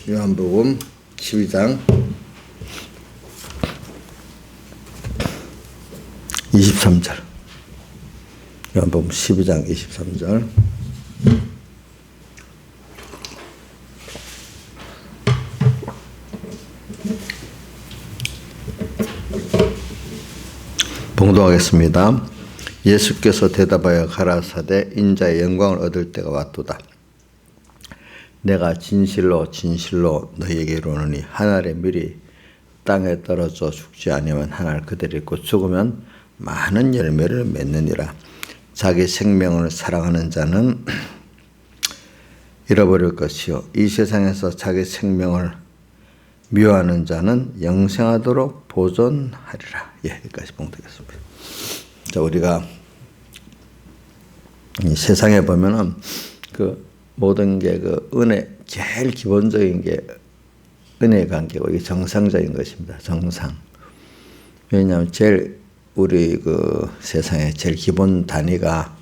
요한복음 12장 23절. 요한복음 12장 23절. 봉독하겠습니다. 예수께서 대답하여 가라사대 인자의 영광을 얻을 때가 왔도다. 내가 진실로 진실로 너희에게 이르노니 한 알의 밀이 땅에 떨어져 죽지 아니하면 한 알 그대로 있고 죽으면 많은 열매를 맺느니라. 자기 생명을 사랑하는 자는 잃어버릴 것이요 이 세상에서 자기 생명을 미워하는 자는 영생하도록 보존하리라. 여기까지 봉독했습니다. 자, 우리가 이 세상에 보면은 그 모든 게 그 은혜, 제일 기본적인 게 은혜의 관계고 이게 정상적인 것입니다. 정상. 왜냐하면 제일 우리 그 세상에 제일 기본 단위가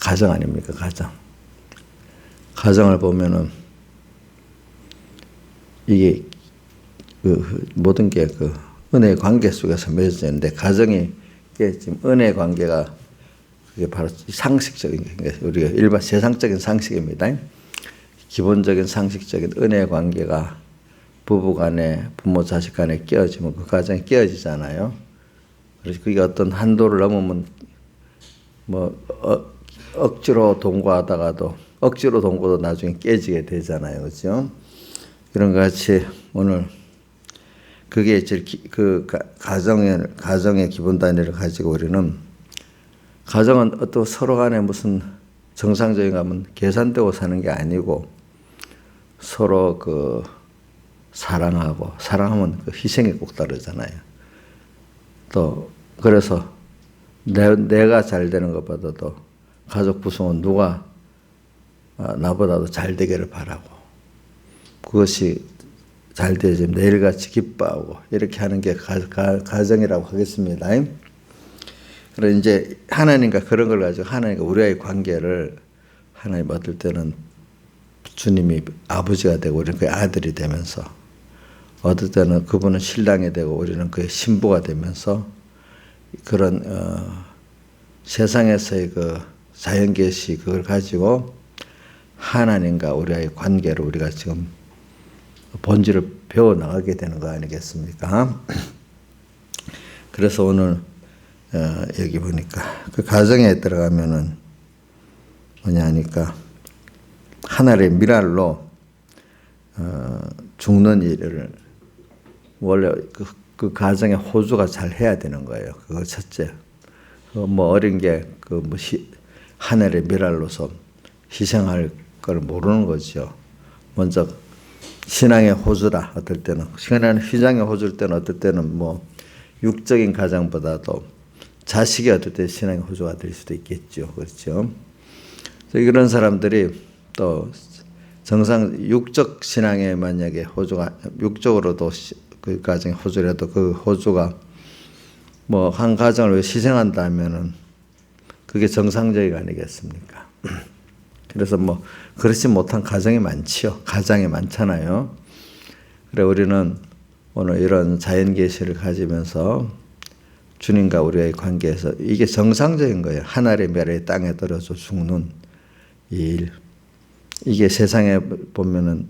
가정 아닙니까? 가정. 가정을 보면은 이게 그 모든 게 그 은혜의 관계 속에서 맺어져 있는데 가정이 지금 은혜의 관계가 그게 바로 상식적인 게 우리가 일반 세상적인 상식입니다. 기본적인 상식적인 은혜의 관계가 부부 간에 부모 자식 간에 깨어지면 그 가정이 깨어지잖아요. 그래서 그게 어떤 한도를 넘으면 뭐 억지로 동거하다가도 억지로 동거도 나중에 깨지게 되잖아요. 그렇죠? 이런 것 같이 오늘 그게 제일 그 가정의 기본 단위를 가지고 우리는 가정은 어떤 서로 간에 무슨 정상적인 가면 계산되고 사는 게 아니고 서로 그 사랑하면 그 희생이 꼭 따르잖아요. 또 그래서 내가 잘 되는 것보다도 가족 구성은 누가 나보다도 잘 되기를 바라고 그것이 잘 되지 내일같이 기뻐하고 이렇게 하는 게 가정이라고 하겠습니다. 그래서 이제 하나님과 그런 걸 가지고 하나님과 우리와의 관계를 하나님 어떨 때는 주님이 아버지가 되고 우리는 그의 아들이 되면서 어떨 때는 그분은 신랑이 되고 우리는 그의 신부가 되면서 그런 세상에서의 그 자연계시 그걸 가지고 하나님과 우리와의 관계를 우리가 지금 본질을 배워나가게 되는 거 아니겠습니까? 그래서 오늘 여기 보니까 그 가정에 들어가면은 뭐냐 하니까 하나의 미랄로 죽는 일을 원래 그 가정의 호주가 잘 해야 되는 거예요. 그거 첫째. 뭐 어린 게 그 뭐 하늘의 미랄로서 희생할 걸 모르는 거죠. 먼저 신앙의 호주라 어떨 때는 신앙의 휘장의 호주일 때는 어떨 때는 뭐 육적인 가정보다도 자식이 어떨 때 신앙의 호주가 될 수도 있겠죠. 그렇죠. 그래서 이런 사람들이 또 정상 육적 신앙에 만약에 호주가 육적으로도 그 가정의 호주라도 그 호주가 뭐 한 가정을 왜 희생한다 하면은 그게 정상적이 아니겠습니까? 그래서 뭐 그렇지 못한 가정이 많지요. 가정이 많잖아요. 그래 우리는 오늘 이런 자연 계시를 가지면서 주님과 우리의 관계에서 이게 정상적인 거예요. 한 알의 멸의 땅에 떨어져 죽는 이 일. 이게 세상에 보면은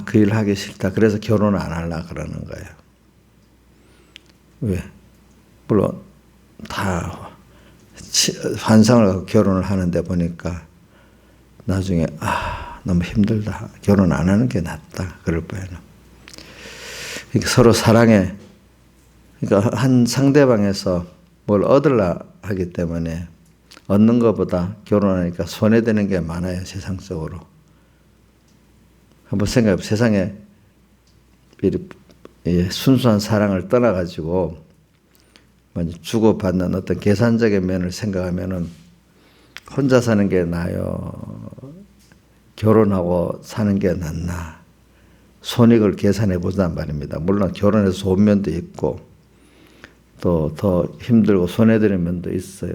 그 일 하기 싫다. 그래서 결혼 안 하려고 그러는 거예요. 왜? 물론 다 환상을 갖고 결혼을 하는데 보니까 나중에 너무 힘들다. 결혼 안 하는 게 낫다. 그럴 바에는. 그러니까 서로 사랑해. 그러니까 한 상대방에서 뭘 얻으려 하기 때문에 얻는 것보다 결혼하니까 손해되는 게 많아요. 세상적으로. 한번 생각해. 세상에 순수한 사랑을 떠나가지고 주고받는 어떤 계산적인 면을 생각하면은 혼자 사는 게 나아요? 결혼하고 사는 게 낫나? 손익을 계산해 보자는 말입니다. 물론 결혼해서 좋은 면도 있고 또 더 힘들고 손해되는 면도 있어요.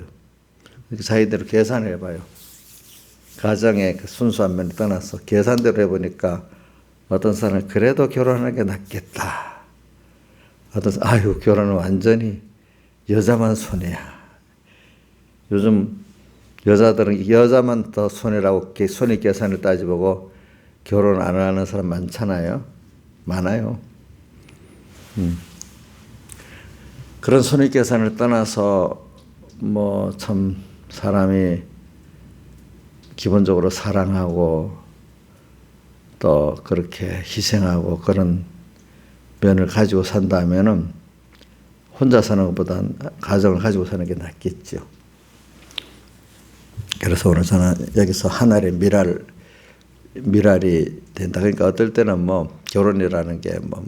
자기대로 계산을 해봐요. 가정의 그 순수한 면을 떠나서 계산대로 해보니까 어떤 사람은 그래도 결혼하는 게 낫겠다. 어떤 사람은 아유 결혼은 완전히 여자만 손해야. 요즘 여자들은 여자만 더 손해라고 손익 계산을 따져보고 결혼 안 하는 사람 많잖아요. 많아요. 그런 손익 계산을 떠나서 뭐 참 사람이 기본적으로 사랑하고 또 그렇게 희생하고 그런 면을 가지고 산다면은 혼자 사는 것보다는 가정을 가지고 사는 게 낫겠죠. 그래서 오늘 저는 여기서 하나의 미랄이 된다. 그러니까 어떨 때는 뭐 결혼이라는 게 뭐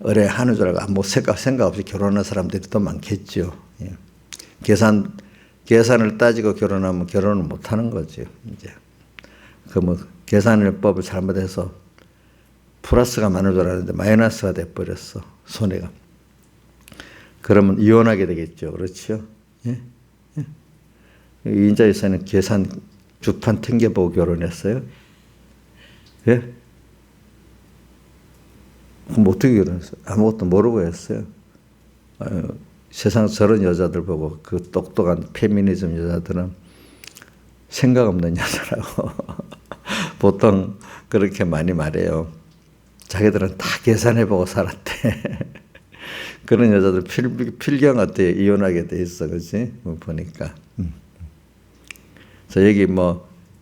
의뢰 하는 줄 알고 아무 생각 없이 결혼하는 사람들이 더 많겠죠. 예. 계산을 따지고 결혼하면 결혼을 못 하는 거죠. 이제 그 뭐 계산법을 잘못해서 플러스가 많은 줄 알았는데 마이너스가 돼 버렸어. 손해가. 그러면 이혼하게 되겠죠. 그렇죠? 예? 예. 인자에서는 계산 주판 튕겨보고 결혼했어요. 예? 그럼 어떻게 결혼했어요? 아무것도 모르고 했어요. 세상 저런 여자들 보고 그 똑똑한 페미니즘 여자들은 생각 없는 여자라고 보통 그렇게 많이 말해요. 자기들은 다 계산해보고 살았대. 그런 여자들 필경 어때요? 이혼하게 돼 있어, 그렇지? 보니까. 그래서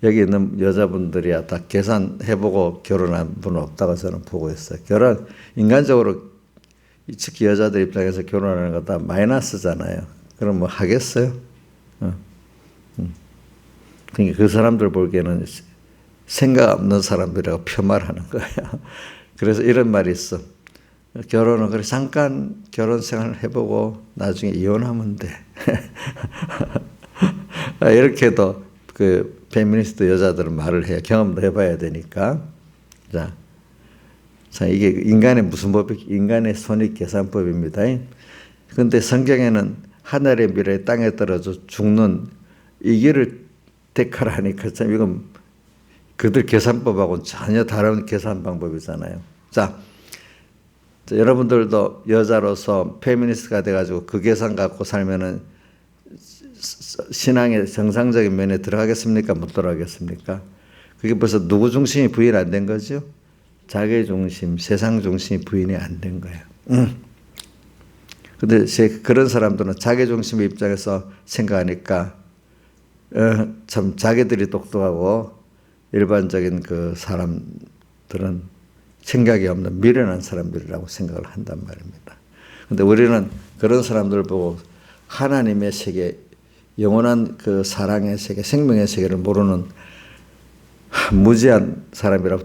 여기 있는 여자분들이야 다 계산해보고 결혼한 분은 없다고 저는 보고 있어요. 인간적으로 특히 여자들 입장에서 결혼하는 거 다 마이너스잖아요. 그럼 뭐 하겠어요? 그러니까 그 사람들 보기에는 생각 없는 사람들이라고 폄하하는 거야. 그래서 이런 말이 있어. 결혼은 그래 잠깐 결혼 생활을 해보고 나중에 이혼하면 돼. 이렇게도 그 페미니스트 여자들은 말을 해요. 경험도 해봐야 되니까. 자, 이게 인간의 무슨 법이 인간의 손익 계산법입니다. 그런데 성경에는 하늘의 미래 땅에 떨어져 죽는 이 길을 택하라니까 참 이건 그들 계산법하고는 전혀 다른 계산 방법이잖아요. 자, 여러분들도 여자로서 페미니스트가 돼가지고 그 계산 갖고 살면은 신앙의 정상적인 면에 들어가겠습니까? 못 들어가겠습니까? 그게 벌써 누구 중심이 부인 안 된 거죠? 자기 중심, 세상 중심이 부인이 안 된 거예요. 근데 그런 사람들은 자기 중심의 입장에서 생각하니까 참 자기들이 똑똑하고 일반적인 그 사람들은 생각이 없는 미련한 사람들이라고 생각을 한단 말입니다. 근데 우리는 그런 사람들을 보고 하나님의 세계, 영원한 그 사랑의 세계, 생명의 세계를 모르는 무지한 사람이라고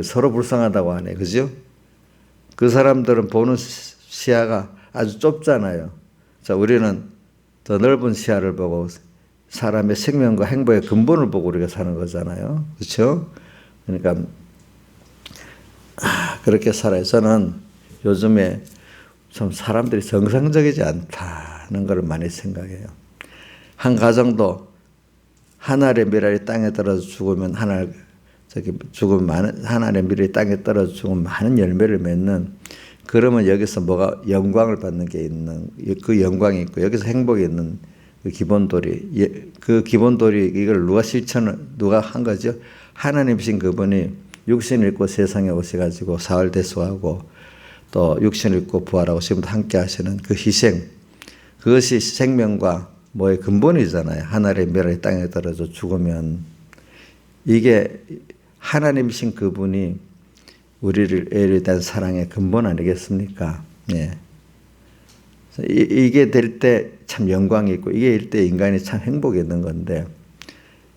서로 불쌍하다고 하네. 그죠? 그 사람들은 보는 시야가 아주 좁잖아요. 자, 우리는 더 넓은 시야를 보고 사람의 생명과 행복의 근본을 보고 우리가 사는 거잖아요. 그렇죠? 그러니까 그렇게 살아요. 저는 요즘에 좀 사람들이 정상적이지 않다는 걸 많이 생각해요. 한 가정도 하늘의 미랄이 땅에 떨어져 죽으면 하늘의 미랄이 땅에 떨어져 죽으면 많은 열매를 맺는, 그러면 여기서 뭐가 영광을 받는 게 있는, 그 영광이 있고 여기서 행복이 있는 그 기본도리, 그 기본도리 이걸 누가 한 거죠? 하나님이신 그분이 육신을 입고 세상에 오셔가지고 사흘대소하고 또 육신을 입고 부활하고 지금도 함께 하시는 그 희생, 그것이 생명과 뭐의 근본이잖아요. 하늘의 미랄이 땅에 떨어져 죽으면 이게 하나님이신 그분이 우리에 대한 사랑의 근본 아니겠습니까? 예. 이게 될 때 참 영광이 있고 이게 될 때 인간이 참 행복이 있는 건데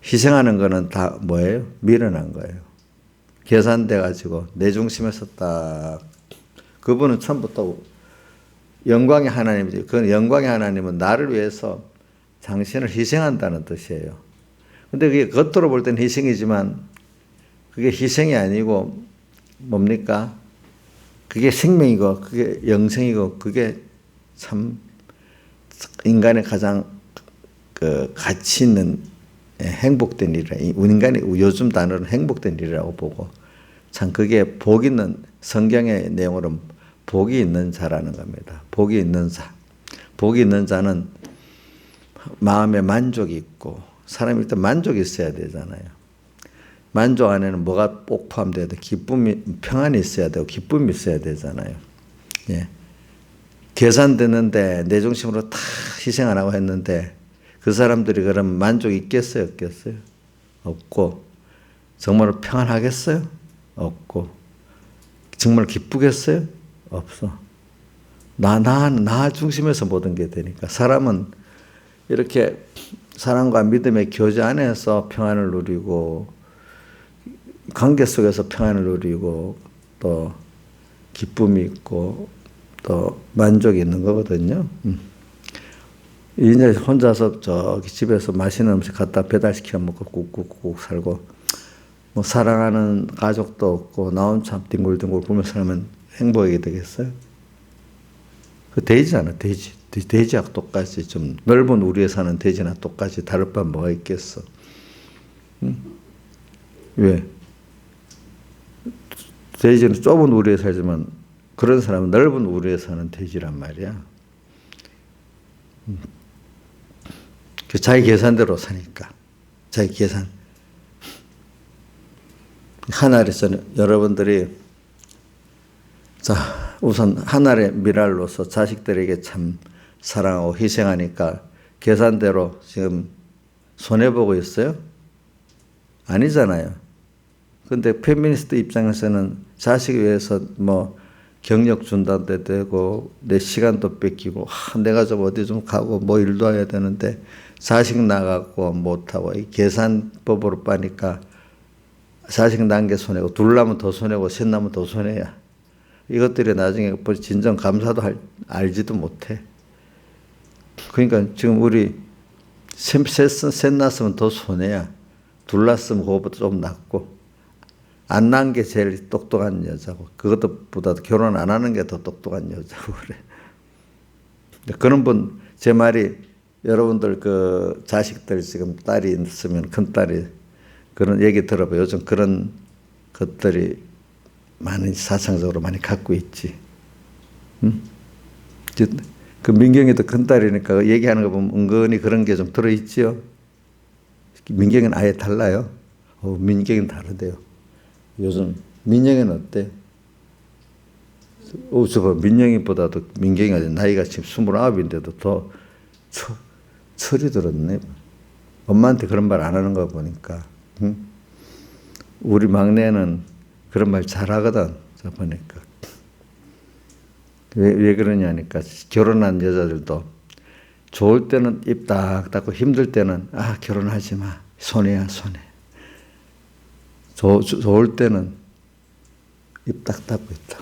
희생하는 거는 다 뭐예요? 미련한 거예요. 계산돼 가지고 내 중심에서 딱 그분은 처음부터 영광의 하나님이지. 그 영광의 하나님은 나를 위해서 당신을 희생한다는 뜻이에요. 근데 그게 겉으로 볼 때는 희생이지만 그게 희생이 아니고 뭡니까? 그게 생명이고 그게 영생이고 그게 참 인간의 가장 그 가치 있는 행복된 일이라. 인간이 요즘 단어는 행복된 일이라고 보고 참 그게 복 있는, 성경의 내용으로는 복이 있는 자라는 겁니다. 복이 있는 자. 복이 있는 자는 마음에 만족이 있고, 사람이 일단 만족이 있어야 되잖아요. 만족 안에는 뭐가 꼭 포함돼야 돼? 기쁨이, 평안이 있어야 되고, 기쁨이 있어야 되잖아요. 예. 계산되는데 내 중심으로 다 희생 안 하고 했는데 그 사람들이 그럼 만족이 있겠어요? 없겠어요? 없고, 정말로 평안하겠어요? 없고, 정말 기쁘겠어요? 없어. 나 중심에서 모든 게 되니까. 사람은 이렇게 사랑과 믿음의 교제 안에서 평안을 누리고, 관계 속에서 평안을 누리고, 또 기쁨이 있고, 또 만족이 있는 거거든요. 이제 혼자서 저기 집에서 맛있는 음식 갖다 배달시켜 먹고 꾹꾹꾹 살고, 뭐 사랑하는 가족도 없고 나 혼자 뒹굴뒹굴 굴며 살면 행복하게 되겠어요? 그 돼지잖아, 돼지. 돼지하고 똑같이, 좀 넓은 우리에 사는 돼지나 똑같이 다를 바 뭐가 있겠어? 응? 왜? 돼지는 좁은 우리에 살지만 그런 사람은 넓은 우리에 사는 돼지란 말이야. 자기 계산대로 사니까. 자기 계산. 하늘에서는 여러분들이, 자, 우선 하늘의 미랄로서 자식들에게 참 사랑하고 희생하니까 계산대로 지금 손해보고 있어요? 아니잖아요. 근데 페미니스트 입장에서는 자식 위해서 뭐 경력 준다도 되고 내 시간도 뺏기고, 내가 좀 어디 좀 가고 뭐 일도 해야 되는데 자식 나가고 못하고, 이 계산법으로 빠니까 자식 난 게 손해고, 둘 나면 더 손해고, 셋 나면 더 손해야. 이것들이 나중에 진정 감사도 알지도 못해. 그러니까 지금 우리 셋 낳았으면 더 손해야. 둘 낳았으면 그것보다 좀 낫고, 안 낳은 게 제일 똑똑한 여자고, 그것보다도 결혼 안 하는 게 더 똑똑한 여자고 그래. 그런 분, 제 말이, 여러분들 그 자식들 지금 딸이 있으면 큰딸이 그런 얘기 들어봐. 요즘 그런 것들이 많이 사상적으로 많이 갖고 있지. 응? 그 민경이도 큰딸이니까 얘기하는 거 보면 은근히 그런 게 좀 들어있지요. 민경이는 아예 달라요. 민경이는 다르대요. 요즘 민영이는 어때? 저거 민영이보다도 민경이가 나이가 지금 29인데도 더 철이 들었네. 엄마한테 그런 말 안 하는 거 보니까. 응? 우리 막내는 그런 말 잘하거든. 보니까. 왜 그러냐니까, 결혼한 여자들도 좋을 때는 입 딱 닫고 힘들 때는 결혼하지 마. 손해야, 손해. 좋을 때는 입 딱 닫고 있다.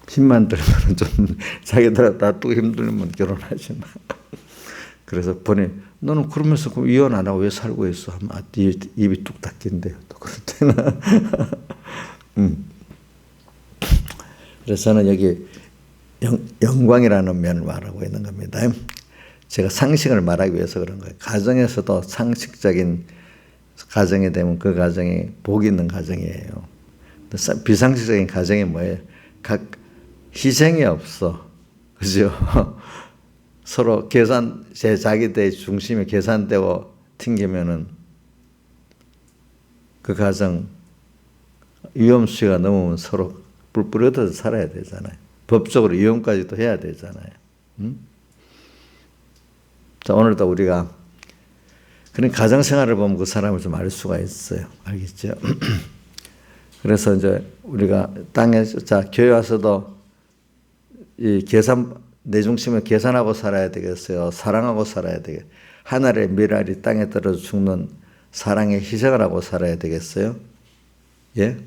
힘만 들면 좀 자기들 놔두고 힘들면 결혼하지 마. 그래서 보니, 너는 그러면서 이혼 안 하고 왜 살고 있어? 하면 입이 뚝 닫힌대요. 또 그럴 때는. 그래서 저는 여기 영광이라는 면을 말하고 있는 겁니다. 제가 상식을 말하기 위해서 그런 거예요. 가정에서도 상식적인 가정이 되면 그 가정이 복이 있는 가정이에요. 비상식적인 가정이 뭐예요? 희생이 없어. 그죠? 서로 자기들 중심에 계산되고 튕기면은 그 가정 위험수위가 넘으면 서로 뿔뿔이 흩어져 살아야 되잖아요. 법적으로 이혼까지도 해야 되잖아요. 자, 오늘도 우리가 그런 가정생활을 보면 그 사람을 좀 알 수가 있어요. 알겠죠? 그래서 이제 우리가 교회 와서도 이 내 중심을 계산하고 살아야 되겠어요? 사랑하고 살아야 되겠어요? 하늘의 미랄이 땅에 떨어져 죽는 사랑에 희생을 하고 살아야 되겠어요? 예?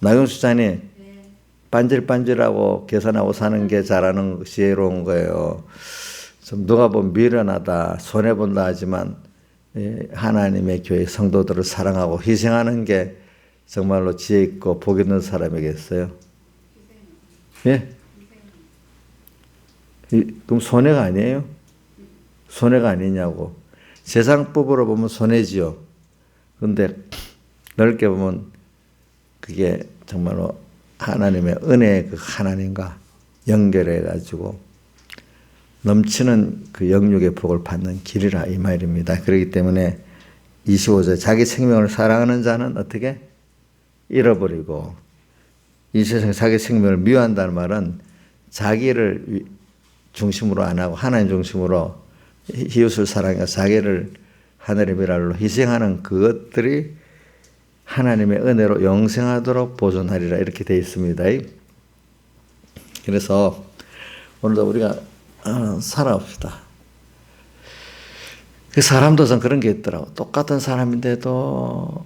나경수 자님, 반질반질하고 계산하고 사는 게 잘하는 지혜로운 거예요. 좀 누가 보면 미련하다, 손해본다 하지만 하나님의 교회 성도들을 사랑하고 희생하는 게 정말로 지혜 있고 복 있는 사람이겠어요? 예? 그럼 손해가 아니에요? 손해가 아니냐고. 세상법으로 보면 손해지요. 그런데 넓게 보면 그게 정말로 하나님의 은혜의 그 하나님과 연결해 가지고 넘치는 그 영육의 복을 받는 길이라 이 말입니다. 그렇기 때문에 25절 자기 생명을 사랑하는 자는 어떻게 잃어버리고 이 세상에 자기 생명을 미워한다는 말은 자기를 중심으로 안 하고 하나님 중심으로 이웃을 사랑해 자기를 하늘의 미랄로 희생하는 그것들이 하나님의 은혜로 영생하도록 보존하리라 이렇게 되어 있습니다. 그래서 오늘도 우리가 살아봅시다. 그 사람도 좀 그런 게 있더라고. 똑같은 사람인데도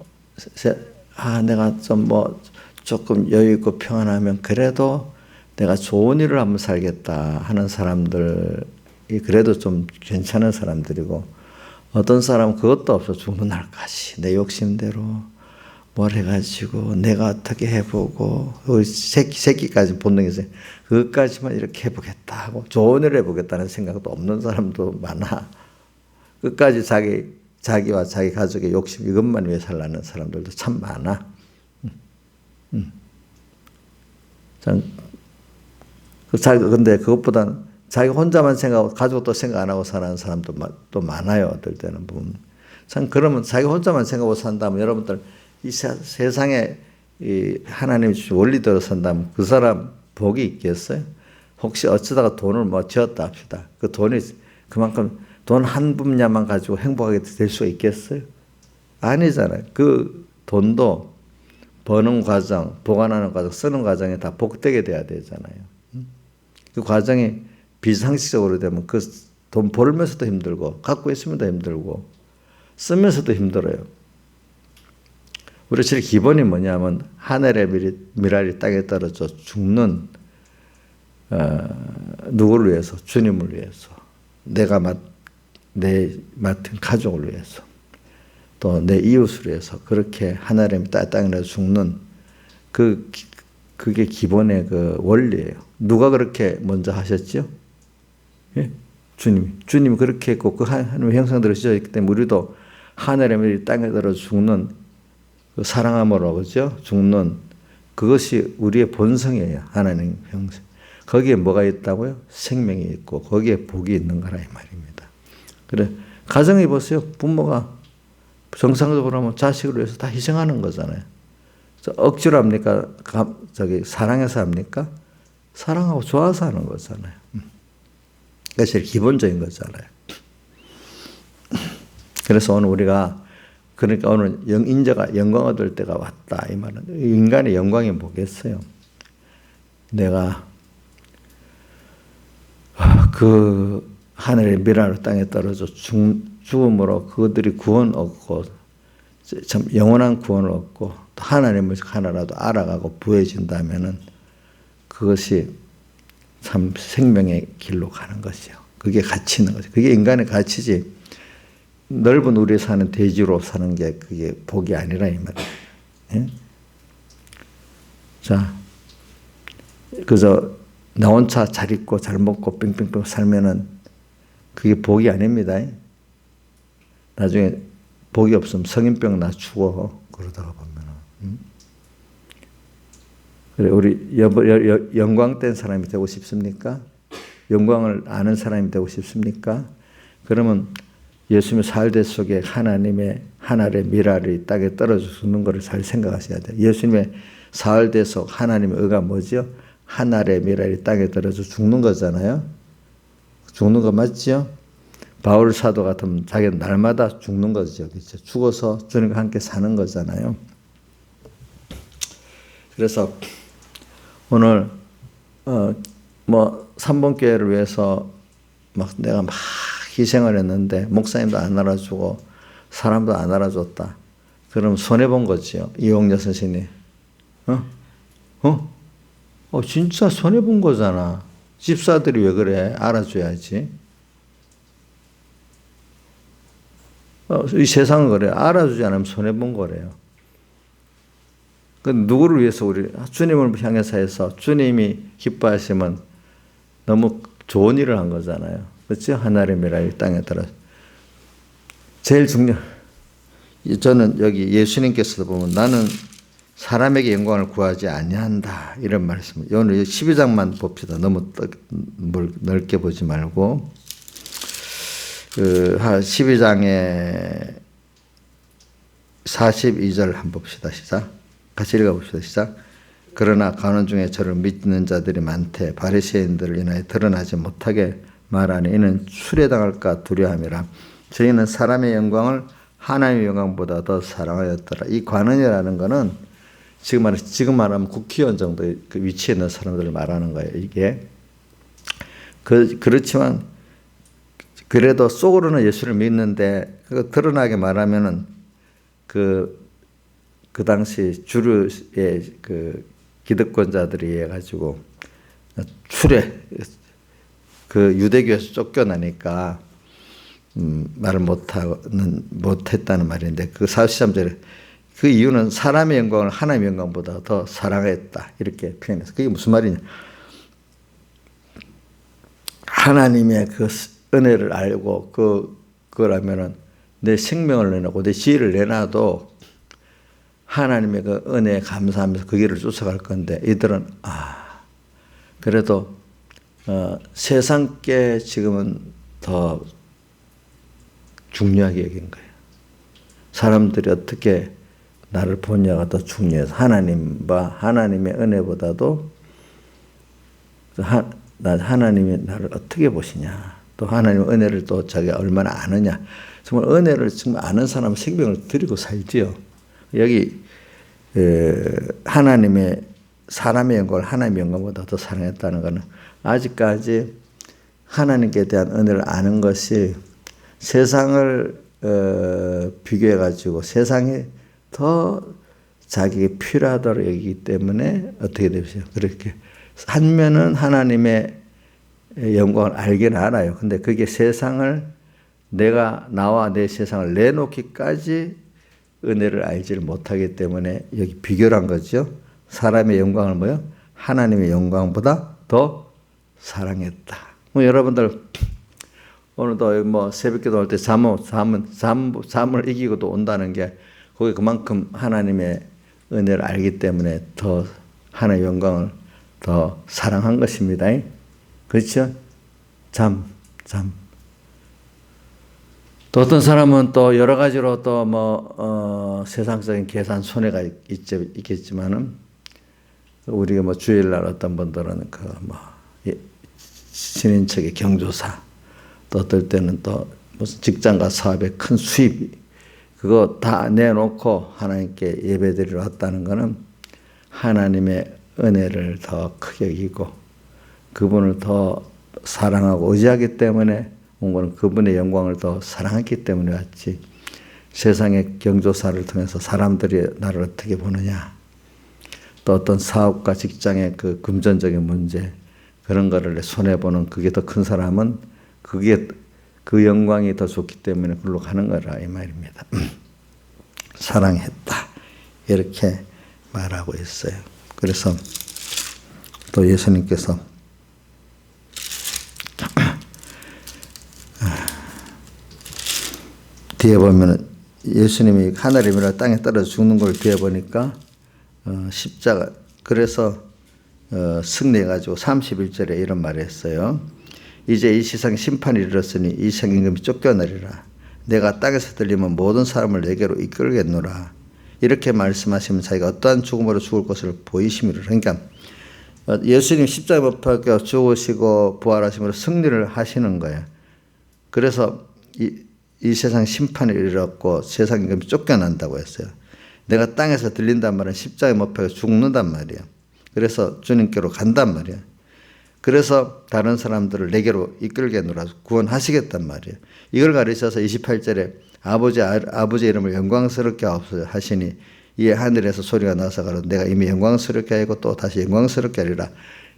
내가 좀 조금 여유 있고 평안하면 그래도 내가 좋은 일을 한번 살겠다 하는 사람들이 그래도 좀 괜찮은 사람들이고, 어떤 사람은 그것도 없어 죽는 날까지 내 욕심대로 뭘 해가지고 내가 어떻게 해보고 새끼까지 본능이 있어요. 그것까지만 이렇게 해보겠다 하고 좋은 일을 해보겠다는 생각도 없는 사람도 많아. 끝까지 자기와 자기 가족의 욕심 이것만 위해 살라는 사람들도 참 많아. 근데 그것보다는 자기 혼자만 생각하고 가족도 생각 안 하고 사는 사람도 또 많아요. 어떨 때는 보면. 참 그러면 자기 혼자만 생각하고 산다면 여러분들 이 세상에 이 하나님이 주신 원리대로 산다면 그 사람 복이 있겠어요? 혹시 어쩌다가 돈을 쥐었다 합시다. 그 돈이 그만큼 돈 한 분야만 가지고 행복하게 될 수가 있겠어요? 아니잖아요. 그 돈도 버는 과정, 보관하는 과정, 쓰는 과정에 다 복되게 돼야 되잖아요. 그 과정이 비상식적으로 되면 그 돈 벌면서도 힘들고 갖고 있으면도 힘들고 쓰면서도 힘들어요. 우리 제일 기본이 뭐냐면 하늘의 미랄이 땅에 떨어져 죽는 누구를 위해서? 주님을 위해서. 내 맡은 가족을 위해서. 또 내 이웃을 위해서. 그렇게 하늘의 땅에 죽는 그게 기본의 그 원리예요. 누가 그렇게 먼저 하셨죠? 예? 주님이 그렇게 했고 그 하나님의 형상대로 지어졌기 때문에 우리도 하늘의 미랄이 땅에 떨어져 죽는 그 사랑함으로 그죠? 죽는 그것이 우리의 본성이에요. 하나님 형상. 거기에 뭐가 있다고요? 생명이 있고 거기에 복이 있는 거라 이 말입니다. 그래 가정에 보세요. 부모가 정상적으로 하면 자식을 위해서 다 희생하는 거잖아요. 억지로 합니까? 사랑해서 합니까? 사랑하고 좋아서 하는 거잖아요. 그게 제일 기본적인 거잖아요. 그래서 오늘 우리가 그러니까 오늘 인자가 영광 얻을 때가 왔다 이 말은 인간의 영광이 뭐겠어요? 내가 그 하늘의 미랄로 땅에 떨어져 죽음으로 그들이 구원 얻고 참 영원한 구원을 얻고 또 하나님을 하나라도 알아가고 부해진다면은 그것이 참 생명의 길로 가는 것이요. 그게 가치 있는 거죠. 그게 인간의 가치지. 넓은 우리에 사는 대지로 사는 게 그게 복이 아니라 이 말이에요. 예? 자, 그저 나 혼자 잘 입고 잘 먹고 뺑뺑뺑 살면은 그게 복이 아닙니다. 나중에 복이 없으면 성인병 나 죽어 그러다가 보면은. 그래 우리 영광된 사람이 되고 싶습니까? 영광을 아는 사람이 되고 싶습니까? 그러면 예수님의 사흘대 속에 하나님의 하늘의 미랄이 땅에 떨어져 죽는 것을 잘 생각하셔야 돼요. 예수님의 사흘대 속 하나님의 의가 뭐죠? 하늘의 미랄이 땅에 떨어져 죽는 거잖아요. 죽는 거 맞죠? 바울 사도 같으면 자기는 날마다 죽는 거죠. 그렇죠? 죽어서 주님과 함께 사는 거잖아요. 그래서 오늘 삼본교회를 위해서 내가 막 희생을 했는데 목사님도 안 알아주고 사람도 안 알아줬다. 그럼 손해본 거지요. 이용녀 선생님. 진짜 손해본 거잖아. 집사들이 왜 그래? 알아줘야지. 이 세상은 그래. 알아주지 않으면 손해본 거래요. 그 누구를 위해서 우리 주님을 향해서 해서 주님이 기뻐하시면 너무 좋은 일을 한 거잖아요. 그렇죠? 하늘의 미랄이 땅에 떨어져. 제일 중요한 저는 여기 예수님께서도 보면 나는 사람에게 영광을 구하지 아니한다. 이런 말씀. 오늘 12장만 봅시다. 너무 넓게 보지 말고. 12장에 42절 한번 봅시다. 시작. 같이 읽어봅시다. 시작. 그러나 가는 중에 저를 믿는 자들이 많되 바리새인들을 인하여 드러나지 못하게 말하니 이는 추례당할까 두려움이라. 저희는 사람의 영광을 하나님의 영광보다 더 사랑하였더라. 이 관원이라는 것은 지금 말하면 국회의원 정도의 그 위치에 있는 사람들을 말하는 거예요. 이게 그렇지만 그래도 속으로는 예수를 믿는데 드러나게 말하면은 그 당시 주류의 그 기득권자들이 해가지고 추례 그 유대교에서 쫓겨나니까 말을 못했다는 말인데 그 43절에 그 이유는 사람의 영광을 하나님의 영광보다 더 사랑했다 이렇게 표현해서 그게 무슨 말이냐? 하나님의 그 은혜를 알고 그거라면은 내 생명을 내놓고 내 지혜를 내놔도 하나님의 그 은혜에 감사하면서 그 길을 쫓아갈 건데 이들은 그래도 세상 게 지금은 더 중요하게 여긴 거예요. 사람들이 어떻게 나를 보냐가 더 중요해서 하나님과 하나님의 은혜보다도 하나님이 나를 어떻게 보시냐 또 하나님의 은혜를 또 자기가 얼마나 아느냐 정말 은혜를 정말 아는 사람은 생명을 드리고 살지요. 여기 하나님의 사람의 영광을 하나님의 영광보다 더 사랑했다는 것은 아직까지 하나님께 대한 은혜를 아는 것이 세상을 비교해 가지고 세상이 더 자기에게 필요하다고 여기기 때문에 어떻게 되죠? 그렇게 한 면은 하나님의 영광을 알긴 알아요. 근데 그게 세상을 나와 내 세상을 내놓기까지 은혜를 알지를 못하기 때문에 여기 비교를 한 거죠. 사람의 영광을 뭐요? 하나님의 영광보다 더 사랑했다. 여러분들 오늘도 새벽기도 할 때 잠을 이기고도 온다는 게 거기 그만큼 하나님의 은혜를 알기 때문에 더 하나님의 영광을 더 사랑한 것입니다. 그렇죠? 또 어떤 사람은 또 여러 가지로 또 세상적인 계산 손해가 있겠지만은 우리가 주일날 어떤 분들은 친인척의 경조사 또 어떨 때는 또 무슨 직장과 사업에 큰 수입 그거 다 내놓고 하나님께 예배드리러 왔다는 것은 하나님의 은혜를 더 크게 여기고 그분을 더 사랑하고 의지하기 때문에 온 것은 그분의 영광을 더 사랑했기 때문에 왔지 세상의 경조사를 통해서 사람들이 나를 어떻게 보느냐 또 어떤 사업과 직장의 그 금전적인 문제 그런 거를 손해보는 그게 더 큰 사람은 그게 그 영광이 더 좋기 때문에 그걸로 가는 거라 이 말입니다. 사랑했다 이렇게 말하고 있어요. 그래서 또 예수님께서 뒤에 보면은 예수님이 하늘에 밀어 땅에 떨어져 죽는 걸 뒤에 보니까 십자가 그래서 승리해가지고 31절에 이런 말을 했어요. 이제 이 세상 심판이 이르렀으니 이 세상 임금이 쫓겨나리라. 내가 땅에서 들리면 모든 사람을 내게로 이끌겠노라. 이렇게 말씀하시면 자기가 어떠한 죽음으로 죽을 것을 보이심이라. 그러니까 예수님 십자가에 못 박혀 죽으시고 부활하심으로 승리를 하시는 거예요. 그래서 이 세상 심판이 이르렀고 세상 임금이 쫓겨난다고 했어요. 내가 땅에서 들린단 말은 십자가에 못 박혀 죽는단 말이에요. 그래서 주님께로 간단 말이에요. 그래서 다른 사람들을 내게로 이끌겠노라 구원하시겠단 말이에요. 이걸 가르쳐서 28절에 아버지 이름을 영광스럽게 하옵소서 하시니 이에 하늘에서 소리가 나서 가로되 내가 이미 영광스럽게 하고 또 다시 영광스럽게 하리라.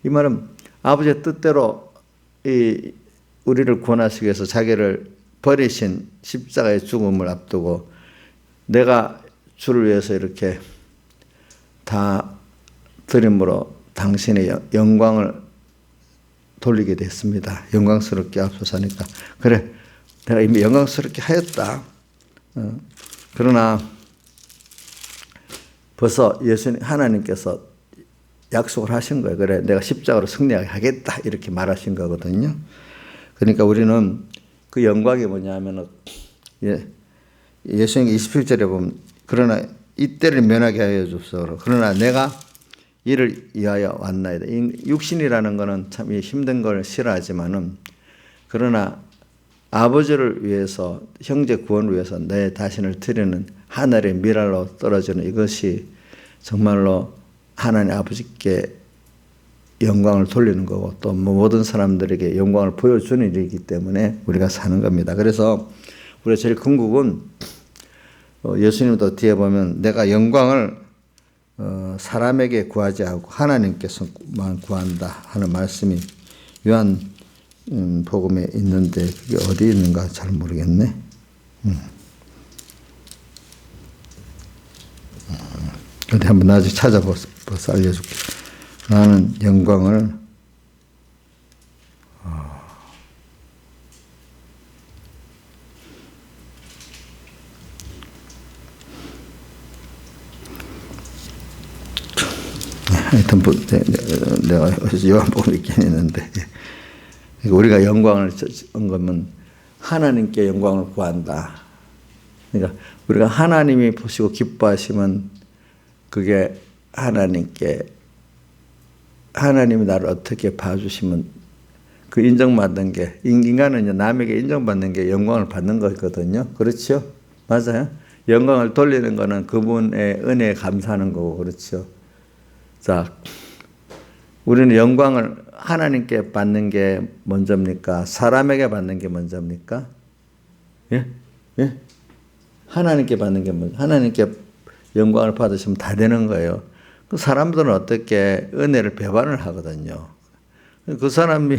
이 말은 아버지의 뜻대로 우리를 구원하시기 위해서 자기를 버리신 십자가의 죽음을 앞두고 내가 주를 위해서 이렇게 다 드림으로 당신의 영광을 돌리게 됐습니다. 영광스럽게 하옵소서 하니까 그래 내가 이미 영광스럽게 하였다. 그러나 벌써 하나님께서 약속을 하신 거예요. 그래, 내가 십자가로 승리하겠다. 이렇게 말하신 거거든요. 그러니까 우리는 그 영광이 뭐냐면은, 예수님 27절에 보면, 그러나 이때를 면하게 하여 주소서. 그러나 내가 이를 위하여 왔나이다. 육신이라는 거는 참 힘든 걸 싫어하지만은, 그러나 아버지를 위해서, 형제 구원을 위해서 내 자신을 드리는 하늘의 미랄로 떨어지는 이것이 정말로 하나님 아버지께 영광을 돌리는 거고, 또 모든 사람들에게 영광을 보여주는 일이기 때문에 우리가 사는 겁니다. 그래서 우리가 제일 궁극은, 예수님도 뒤에 보면 내가 영광을 사람에게 구하지 않고 하나님께서만 구한다 하는 말씀이 요한 복음에 있는데, 그게 어디 있는가 잘 모르겠네. 근데 한번 나중에 찾아봐서 알려줄게. 나는 영광을 하여튼 내가 요한복음에 있긴 있는데, 우리가 영광을 얻으면 하나님께 영광을 구한다. 그러니까 우리가 하나님이 보시고 기뻐하시면 그게 하나님이 나를 어떻게 봐주시면 그 인정받는 게, 인간은 남에게 인정받는 게 영광을 받는 거거든요. 그렇죠? 맞아요? 영광을 돌리는 거는 그분의 은혜에 감사하는 거고, 그렇죠? 자, 우리는 영광을 하나님께 받는 게 먼저입니까? 사람에게 받는 게 먼저입니까? 예? 예? 하나님께 받는 게 먼저. 하나님께 영광을 받으시면 다 되는 거예요. 그 사람들은 어떻게 은혜를 배반을 하거든요. 그 사람이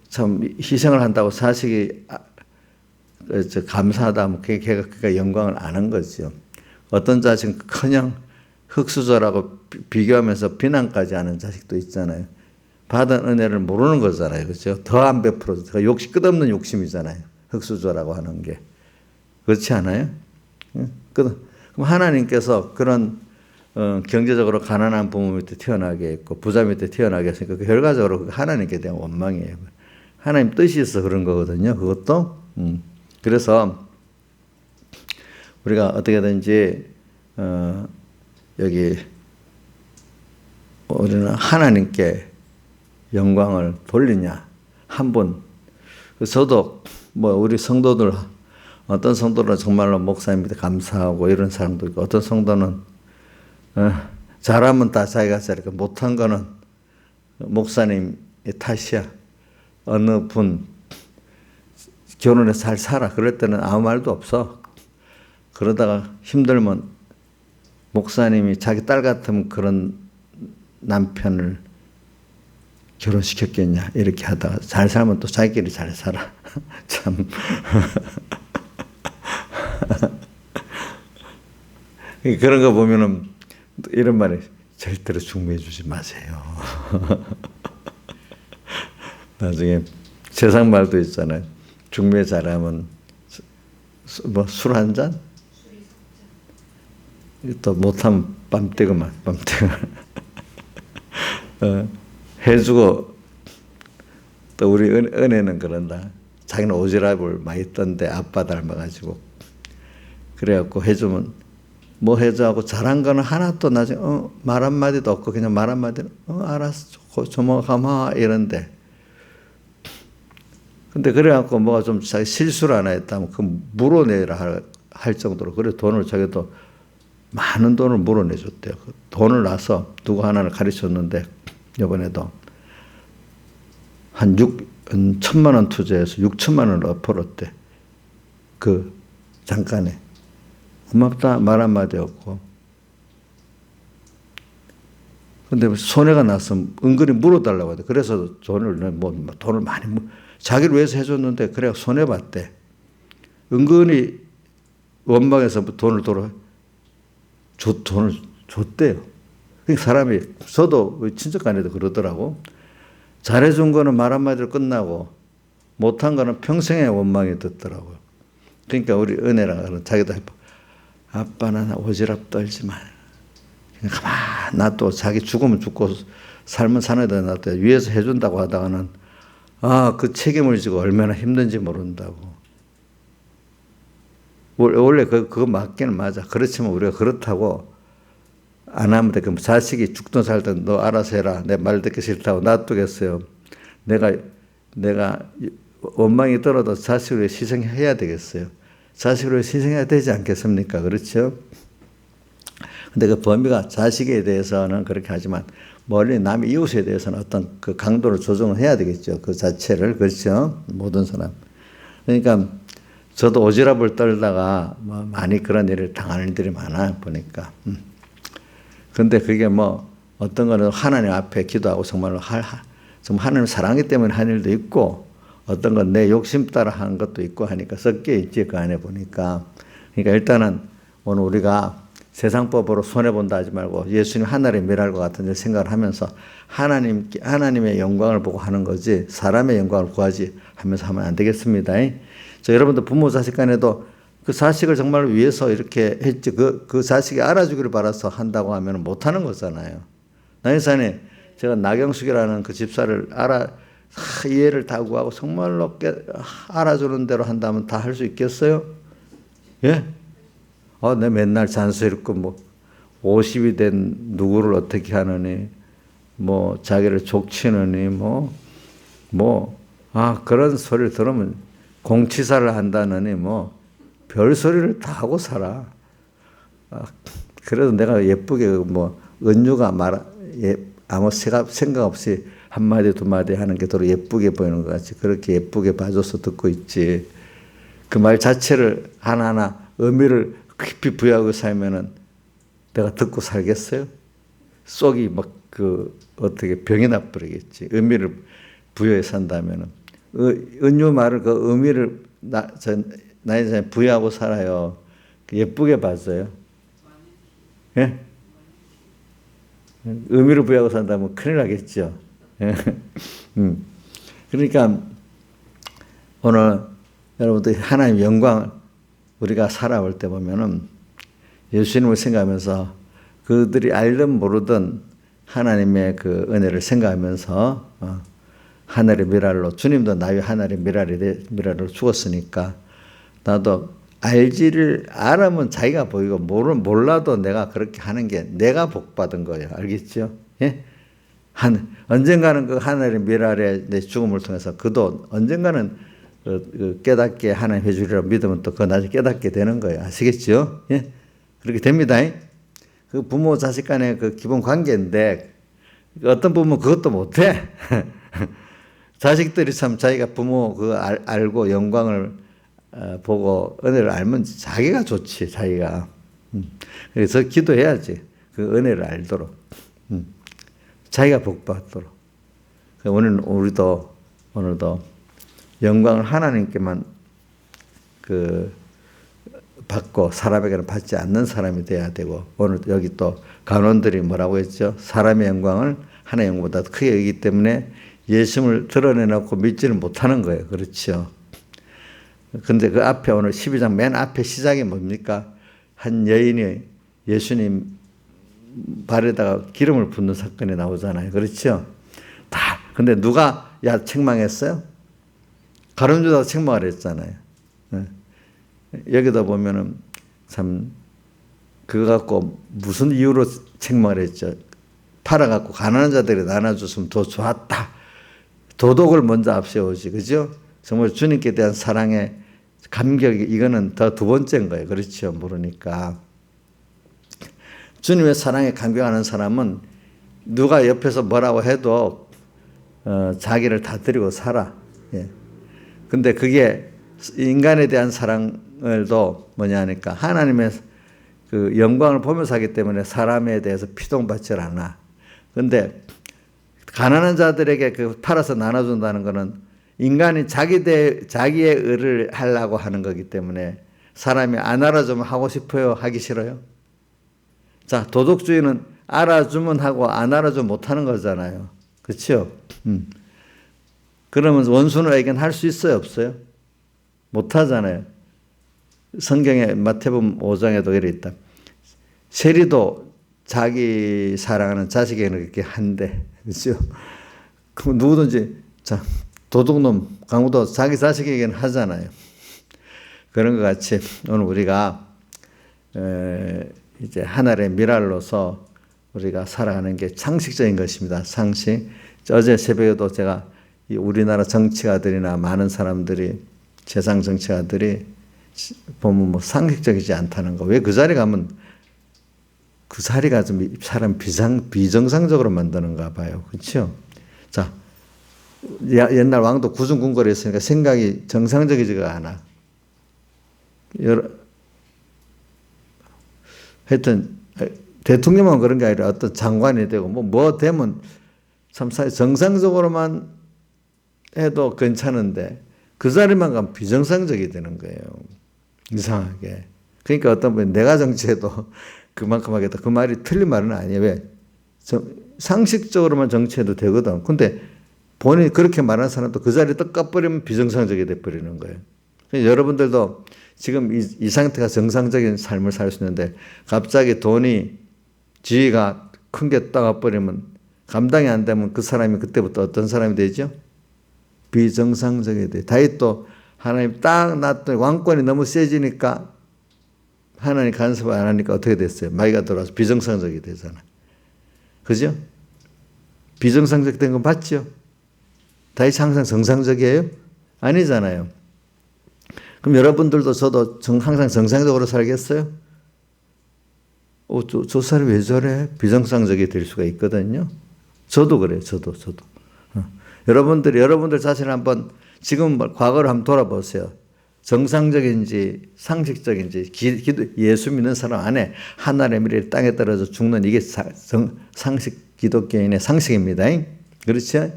참 희생을 한다고 사실이 감사하다 하면 걔가 영광을 안 한 거죠. 어떤 자식은 그냥 흙수저라고 비교하면서 비난까지 하는 자식도 있잖아요. 받은 은혜를 모르는 거잖아요. 그렇죠? 더 안 베풀어서 끝없는 욕심이잖아요. 흙수저라고 하는 게. 그렇지 않아요? 그럼 하나님께서 그런 경제적으로 가난한 부모 밑에 태어나게 했고 부자 밑에 태어나게 했으니까 그 결과적으로 하나님께 대한 원망이에요. 하나님 뜻이 있어 그런 거거든요. 그것도. 그래서 우리가 어떻게든지 여기 우리는 하나님께 영광을 돌리냐 한 번. 저도 우리 성도들 어떤 성도는 정말로 목사님한테 감사하고 이런 사람도 있고, 어떤 성도는 잘하면 다 자기가 잘하고 못한 거는 목사님의 탓이야. 어느 분 결혼해서 잘 살아. 그럴 때는 아무 말도 없어. 그러다가 힘들면 목사님이 자기 딸 같으면 그런 남편을 결혼시켰겠냐 이렇게 하다가 잘 살면 또 자기끼리 잘 살아. 참. 그런 거 보면은 이런 말이 절대로 중매해 주지 마세요. 나중에 세상 말도 있잖아요. 중매 잘하면 술 한 잔? 또 못하면 빰떼그만 해주고, 또 우리 은혜는 그런다. 자기는 오지랖을 많이 떴는데 아빠 닮아가지고 그래갖고 해주면 뭐 해주하고 잘한 거는 하나도 나중에 말 한마디도 없고 그냥 말 한마디는 알았어 조목하마 이런데, 근데 그래갖고 뭐가 좀 자기 실수를 하나 했다면 그 물어내라 할 정도로, 그래 돈을 자기도 많은 돈을 물어내줬대요. 그 돈을 놔서 누구 하나를 가르쳤는데 이번에도 한 1,000만 원 투자해서 6천만 원을 벌었대. 그 잠깐에. 고맙다 말 한마디 없고. 근데 손해가 났으면 은근히 물어달라고 하대. 그래서 돈을 많이 자기를 위해서 해줬는데 그래 손해봤대. 은근히 원망해서 돈을 줬대요. 사람이, 저도 친척간에도 그러더라고. 잘해준 거는 말 한마디로 끝나고 못한 거는 평생의 원망이 듣더라고요. 그러니까 우리 은혜라는 자기도 아빠는 오지랖 떨지 마. 가만 놔둬. 자기 죽으면 죽고 삶은 사는 데 놔둬. 위에서 해준다고 하다가는 그 책임을 지고 얼마나 힘든지 모른다고. 원래 그거 맞기는 맞아. 그렇지만 우리가 그렇다고 안 하면 돼. 그럼 자식이 죽든 살든 너 알아서 해라. 내 말 듣기 싫다고 놔두겠어요. 내가 원망이 들어도 자식을 위해 희생해야 되겠어요. 자식을 위해 희생해야 되지 않겠습니까? 그렇죠? 근데 그 범위가 자식에 대해서는 그렇게 하지만 멀리 남의 이웃에 대해서는 어떤 그 강도를 조정을 해야 되겠죠. 그 자체를. 그렇죠? 모든 사람. 그러니까 저도 오지랖을 떨다가 많이 그런 일을 당하는 일들이 많아 보니까. 근데 그게 어떤 거는 하나님 앞에 기도하고 정말로 정말 하나님 사랑하기 때문에 한 일도 있고 어떤 건 내 욕심 따라 하는 것도 있고 하니까 섞여 있지 그 안에 보니까. 그러니까 일단은 오늘 우리가 세상법으로 손해본다 하지 말고 예수님 하늘의 미랄과 같은 생각을 하면서 하나님의 영광을 보고 하는 거지 사람의 영광을 구하지 하면서 하면 안 되겠습니다. 여러분들 부모 자식 간에도 그 자식을 정말 위해서 이렇게 했지 그 자식이 알아주기를 바라서 한다고 하면 못하는 거잖아요. 나이산에 제가 나경숙이라는 그 집사를 이해를 다 구하고 정말로 알아주는 대로 한다면 다 할 수 있겠어요? 예? 내 맨날 잔소 읽고 50이 된 누구를 어떻게 하느니 자기를 족치느니 그런 소리를 들으면 공치사를 한다느니 별 소리를 다 하고 살아. 그래도 내가 예쁘게 은유가 아무 생각 없이 한마디 두마디 하는 게 더 예쁘게 보이는 것 같이 그렇게 예쁘게 봐줘서 듣고 있지. 그 말 자체를 하나하나 의미를 깊이 부여하고 살면은 내가 듣고 살겠어요? 속이 어떻게 병이 나버리겠지. 의미를 부여해 산다면은. 은유 말을 그 의미를 나의 전에 부여하고 살아요. 예쁘게 봐줘요. 예? 의미를 부여하고 산다면 큰일 나겠죠. 그러니까 오늘 여러분들 하나님의 영광을 우리가 살아올 때 보면은 예수님을 생각하면서 그들이 알든 모르든 하나님의 그 은혜를 생각하면서 하늘의 미랄로 주님도 나의 하늘의 미랄로 죽었으니까 나도 알면 자기가 보이고 몰라도 내가 그렇게 하는 게 내가 복 받은 거예요. 알겠죠? 예? 언젠가는 그 하늘의 미랄의 내 죽음을 통해서 그도 언젠가는 깨닫게 하나님 해주리라 믿으면 또 그 나중에 깨닫게 되는 거예요. 아시겠죠? 예? 그렇게 됩니다. 그 부모 자식 간의 그 기본 관계인데 어떤 부모는 그것도 못해. 자식들이 참 자기가 부모 알고 영광을 보고 은혜를 알면 자기가 좋지, 자기가. 그래서 기도해야지. 그 은혜를 알도록. 자기가 복받도록. 오늘도 영광을 하나님께만 받고 사람에게는 받지 않는 사람이 돼야 되고, 오늘 여기 또 간원들이 뭐라고 했죠? 사람의 영광을 하나의 영광보다 크게 여기기 때문에 예수님을 드러내놓고 믿지는 못하는 거예요. 그렇죠. 근데 그 앞에 오늘 12장 맨 앞에 시작이 뭡니까? 한 여인이 예수님 발에다가 기름을 붓는 사건이 나오잖아요. 그렇죠? 근데 누가 책망했어요? 가룟유다가 책망을 했잖아요. 여기다 보면은 참 그거 갖고 무슨 이유로 책망을 했죠? 팔아갖고 가난한 자들이 나눠줬으면 더 좋았다. 도덕을 먼저 앞세우지, 그죠? 정말 주님께 대한 사랑의 감격이 이거는 더 두 번째인 거예요. 그렇죠? 모르니까. 주님의 사랑에 감격하는 사람은 누가 옆에서 뭐라고 해도 자기를 다 드리고 살아. 예. 근데 그게 인간에 대한 사랑을도 뭐냐 하니까 하나님의 그 영광을 보면서 하기 때문에 사람에 대해서 피동받지 않아. 근데 가난한 자들에게 팔아서 나눠준다는 것은 인간이 자기의 의를 하려고 하는 거기 때문에 사람이 안 알아주면 하고 싶어요? 하기 싫어요? 자, 도덕주의는 알아주면 하고 안 알아주면 못하는 거잖아요. 그렇죠? 그러면 원수는 애견 할 수 있어요? 없어요? 못하잖아요. 성경에 마태복음 5장에도 이래 있다. 세리도 자기 사랑하는 자식에게는 그렇게 한대. 그렇죠? 그 누구든지 자, 도둑놈, 강우도 자기 자식에게는 하잖아요. 그런 것 같이 오늘 우리가 이제 하늘의 미랄로서 우리가 살아가는 게 상식적인 것입니다. 상식. 어제 새벽에도 제가 우리나라 정치가들이나 많은 사람들이 세상 정치가들이 보면 뭐 상식적이지 않다는 거. 왜 그 자리 가면 그 자리가 좀 사람 비정상적으로 만드는가 봐요. 그렇죠? 자, 옛날 왕도 구중궁궐에 있으니까 생각이 정상적이지가 않아. 하여튼 대통령만 그런 게 아니라 어떤 장관이 되고 뭐 되면 참 정상적으로만 해도 괜찮은데 그 자리만 가면 비정상적이 되는 거예요. 이상하게. 그러니까 어떤 분이 내가 정치해도 그만큼 하겠다. 그 말이 틀린 말은 아니에요. 왜? 상식적으로만 정치해도 되거든. 근데 본인이 그렇게 말하는 사람도 그 자리에 떡 까버리면 비정상적이 돼버리는 거예요. 여러분들도 지금 이 상태가 정상적인 삶을 살 수 있는데 갑자기 돈이 지위가 큰 게 떠가버리면 감당이 안 되면 그 사람이 그때부터 어떤 사람이 되죠? 비정상적이 돼. 다윗도 하나님 딱 놨더니 왕권이 너무 세지니까 하나님 간섭을 안 하니까 어떻게 됐어요? 마귀가 들어와서 비정상적이 되잖아. 그죠? 비정상적 된 건 봤죠? 다윗이 항상 정상적이에요? 아니잖아요. 그럼 여러분들도 저도 항상 정상적으로 살겠어요? 저 사람이 왜 저래? 비정상적이 될 수가 있거든요. 저도 그래요. 저도. 여러분들 자신을 한번 지금 과거를 한번 돌아보세요. 정상적인지 상식적인지 예수 믿는 사람 안에 하늘의 미래 땅에 떨어져 죽는 이게 상식 기독교인의 상식입니다. 그렇죠?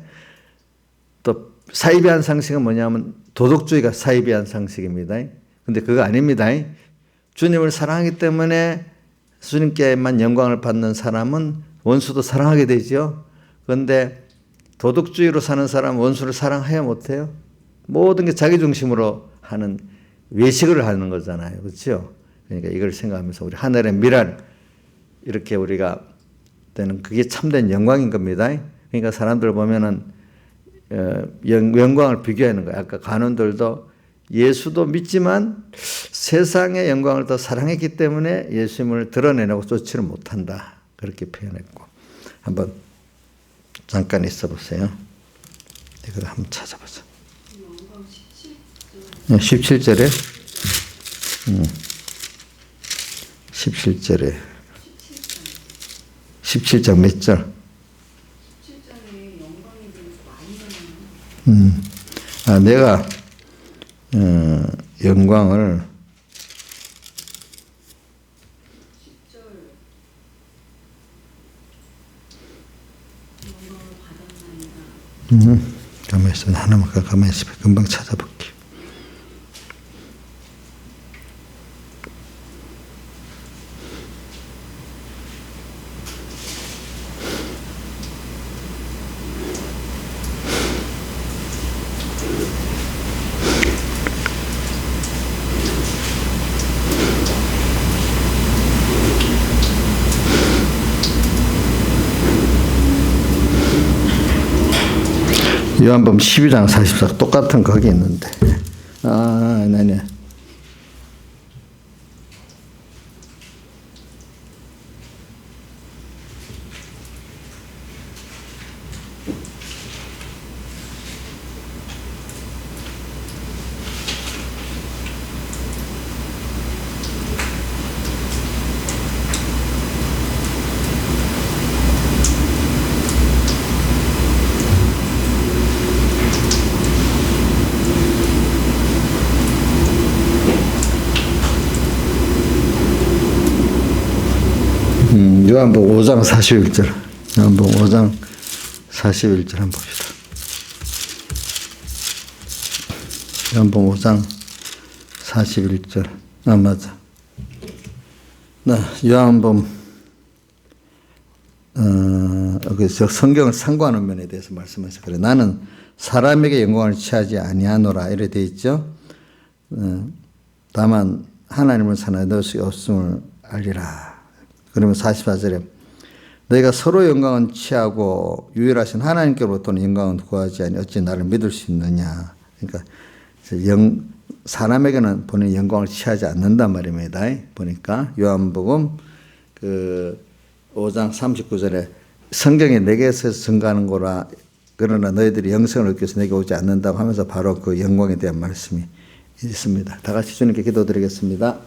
또 사이비한 상식은 뭐냐면 도덕주의가 사이비한 상식입니다. 근데 그거 아닙니다. 주님을 사랑하기 때문에 주님께만 영광을 받는 사람은 원수도 사랑하게 되죠. 그런데 도덕주의로 사는 사람은 원수를 사랑해야 못해요. 모든 게 자기 중심으로 하는 외식을 하는 거잖아요. 그렇죠? 그러니까 이걸 생각하면서 우리 하늘의 미랄 이렇게 우리가 되는 그게 참된 영광인 겁니다. 그러니까 사람들 보면은 영광을 비교하는 거예요. 아까 간원들도 예수도 믿지만 세상의 영광을 더 사랑했기 때문에 예수님을 드러내려고 쫓지를 못한다. 그렇게 표현했고 한번 잠깐 있어 보세요. 이걸 한번 찾아보자. 17절에 17절에 17장 몇 절? 17장에 영광에 대해서 많이 나와요. 내가 영광을 10절 영광을 받았나이다. 가만히 있어. 하나만 가만히 있어. 금방 찾아볼게. 요한복음 12장 44 똑같은 거기 있는데 아니네. 요한복음 5장 41절. 요한복음 5장 41절 한번 봅시다. 요한복음 5장 41절. 맞아. 요한복음 성경을 상고하는 면에 대해서 말씀해서 그래. 나는 사람에게 영광을 취하지 아니하노라 이래 돼 있죠. 다만 하나님을 산에 넣을 수 없음을 알리라. 그러면 44절에 너희가 서로 영광은 취하고 유일하신 하나님께로부터는 영광은 구하지 아니 어찌 나를 믿을 수 있느냐. 그러니까 사람에게는 본인 영광을 취하지 않는단 말입니다. 보니까 요한복음 그 5장 39절에 성경이 내게서 증가하는 거라 그러나 너희들이 영생을 얻기 위해서 내게 오지 않는다고 하면서 바로 그 영광에 대한 말씀이 있습니다. 다 같이 주님께 기도드리겠습니다.